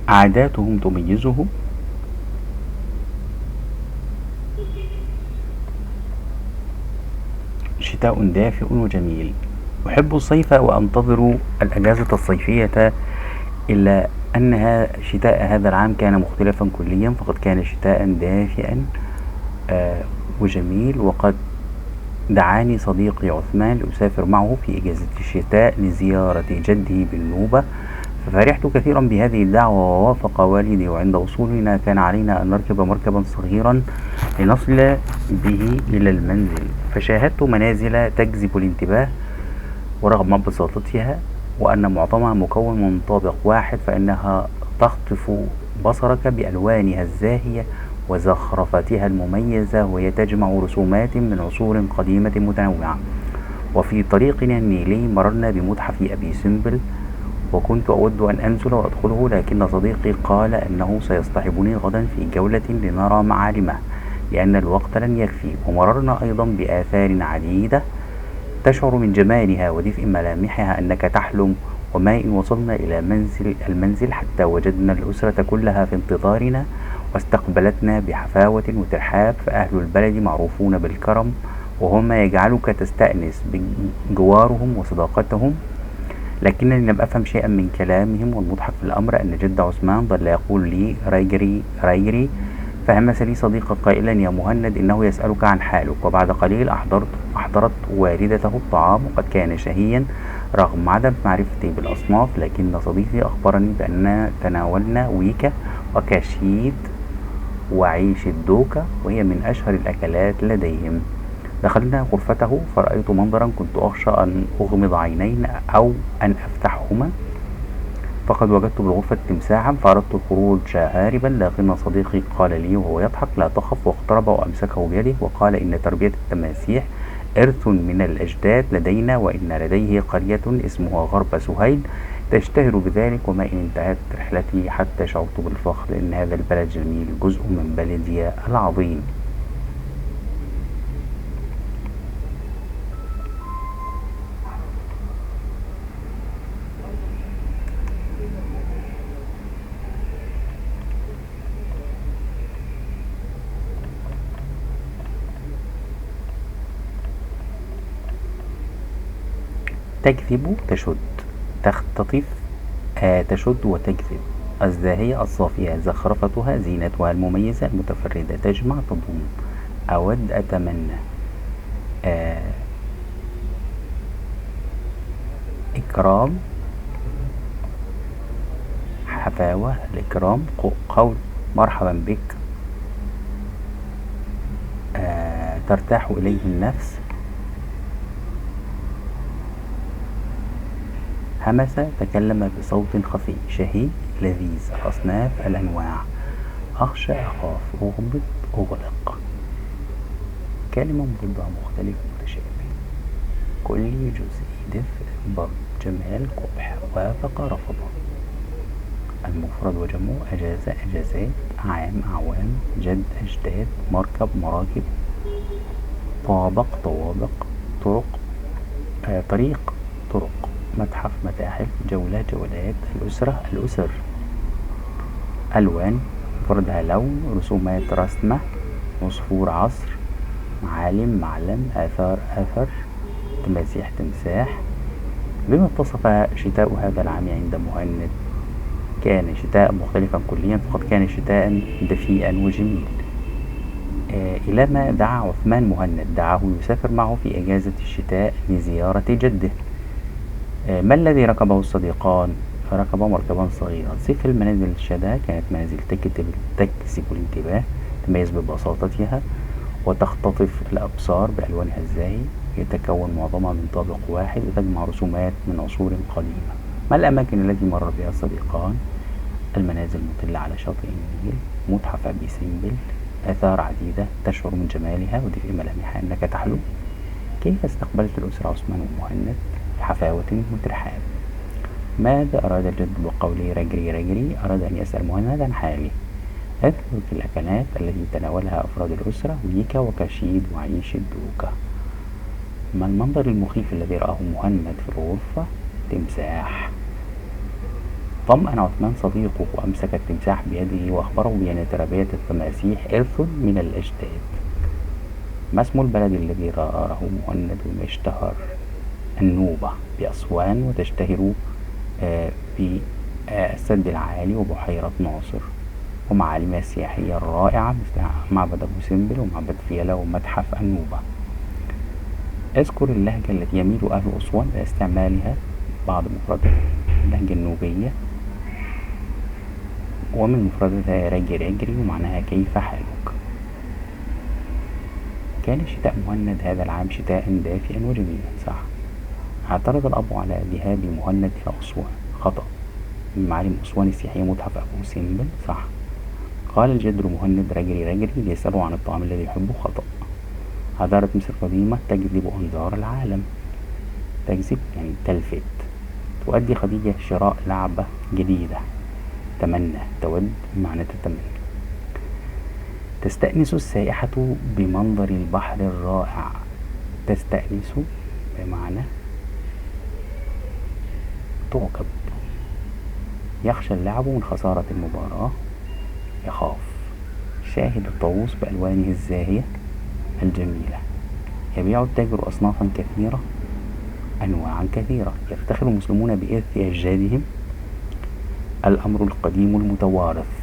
عاداتهم تميزه، شتاء دافئ وجميل. أحب الصيف وأنتظر الأجازة الصيفية، إلا أن شتاء هذا العام كان مختلفا كليا، فقد كان شتاء دافئا وجميل. وقد دعاني صديقي عثمان لأسافر معه في إجازة الشتاء لزيارة جده بالنوبة، ففرحت كثيرا بهذه الدعوة ووافق والدي. وعند وصولنا كان علينا أن نركب مركبا صغيرا لنصل به إلى المنزل، فشاهدت منازل تجذب الانتباه، ورغم بساطتها وأن معظمها مكون من طابق واحد فإنها تخطف بصرك بألوانها الزاهية وزخرفتها المميزة، وهي تجمع رسومات من عصور قديمة متنوعة. وفي طريقنا النيلي مررنا بمتحف أبي سمبل، وكنت أود أن أنزل وأدخله، لكن صديقي قال أنه سيصطحبني غدا في جولة لنرى معالمه لأن الوقت لن يكفي. ومررنا أيضا بآثار عديدة تشعر من جمالها ودفء ملامحها أنك تحلم. وما إن وصلنا إلى المنزل حتى وجدنا الأسرة كلها في انتظارنا، واستقبلتنا بحفاوة وترحاب، فأهل البلد معروفون بالكرم، وهو ما يجعلك تستأنس بجوارهم وصداقتهم. لكنني لم أفهم شيئا من كلامهم، والمضحك في الأمر أن جد عثمان ظل يقول لي رايجري رايجري، فهمس لي صديقي قائلا يا مهند إنه يسألك عن حالك. وبعد قليل أحضرت والدته الطعام، وقد كان شهيا رغم عدم معرفتي بالأصناف، لكن صديقي أخبرني بأننا تناولنا ويكا وكاشيد وعيش الدوكا، وهي من أشهر الأكلات لديهم. دخلنا غرفته فرأيت منظرا كنت أخشى أن أغمض عينين أو أن أفتحهما، فقد وجدت بالغرفة تمساحا، فأردت الخروج هاربا، لكن صديقي قال لي وهو يضحك لا تخف، واقترب وأمسكه بيده وقال إن تربية التماسيح إرث من الأجداد لدينا، وإن لديه قرية اسمها غرب سهيل تشتهر بذلك. وما إن انتهت رحلتي حتى شعرت بالفخر لأن هذا البلد جميل، جزء من بلدي العظيم. تجذب تشد، تختطف تشد وتجذب، الزاهية الصافية، زخرفتها، زينتها المميزة المتفردة، تجمع تضم، أود أتمنى، آه إكرام، حفاوة، الإكرام، قول مرحبا بك، ترتاح إليه النفس، همس، تكلم بصوت خفي، شهي، لذيذ، الأصناف، الأنواع، أخشى، أخاف، أغمض، أغلق، كلمة مضادها مختلف متشابه، كلي، جزئي، دفء، برد، جمال، قبح، وافق، رفض، المفرد وجمعه، أجاز، أجازات، عام، أعوام، جد، أجداد، مركب، مراكب، طابق، طوابق، طرق، طريق، طرق، متحف، متاحف، جولة، جولات، الأسرة، الأسر، ألوان، مفردها لون، رسومات، رسمة، عصفور، عصر، معالم، معلم، آثار، أثر، تماسيح، تمساح. بما اتصف شتاء هذا العام عند مهند كان شتاء مختلفا كليا، فقد كان شتاء دفيئا وجميل. إلى ما دعا عثمان مهند، دعاه يسافر معه في إجازة الشتاء لزيارة جده. ما الذي ركبه الصديقان؟ فركبا مركبا صغيرا. صف المنازل الشادية كانت منازل تجذب الانتباه، تميز ببساطتها وتختطف الأبصار بألوانها الزاهية، يتكون معظمها من طابق واحد وتجمع رسومات من عصور قديمة. ما الأماكن التي مر بها الصديقان؟ المنازل المطلة على شاطئ النيل، متحف أبي سمبل، آثار عديدة تشعر من جمالها ودفء ملامحها أنك تحلم. كيف استقبلت الأسرة عثمان ومهند؟ بحفاوة وترحاب. ماذا أراد الجد بقوله رجري رجري؟ أراد أن يسأل مهند عن حاله. اذكر الأكلات التي تناولها أفراد الأسرة، ويكا وكاشيد وعيش الدوكا. ما المنظر المخيف الذي رآه مهند في الغرفة؟ تمساح. طمأن عثمان صديقه وأمسك التمساح بيده وأخبره بأن تربية التماسيح إرث من الأجداد. ما اسم البلد الذي رآه مهند واشتهر؟ النوبة بأسوان، وتشتهر بالسد العالي وبحيرة ناصر ومعالمها السياحية الرائعة مثل معبد أبو سمبل ومعبد فيلة ومتحف النوبة. اذكر اللهجة التي يميل أهل أسوان لاستعمالها. بعض مفردات اللهجة النوبية، ومن مفرداتها راجي راجري ومعناها كيف حالك. كان شتاء مهند هذا العام شتاء دافئا وجميلا. صح. اعترض الأب على ذهاب مهند إلى أسوان. خطأ. من معالم أسوان السياحية متحف أبو سمبل. صح. قال الجد مهند رجري رجري ليسأله عن الطعام الذي يحبه. خطأ. حضارة مصر القديمة تجذب أنظار العالم. تجذب يعني تلفت. تؤدي خديجة شراء لعبة جديدة. تمنى، تود بمعنى تتمنى. تستأنس السائحة بمنظر البحر الرائع. تستأنس بمعنى تعجب. يخشى اللاعب من خسارة المباراة. يخاف. شاهد الطاووس بألوانه الزاهية الجميلة. يبيع التاجر أصنافا كثيرة، أنواعا كثيرة. يفتخر المسلمون بإرث أجدادهم. الأمر القديم المتوارث.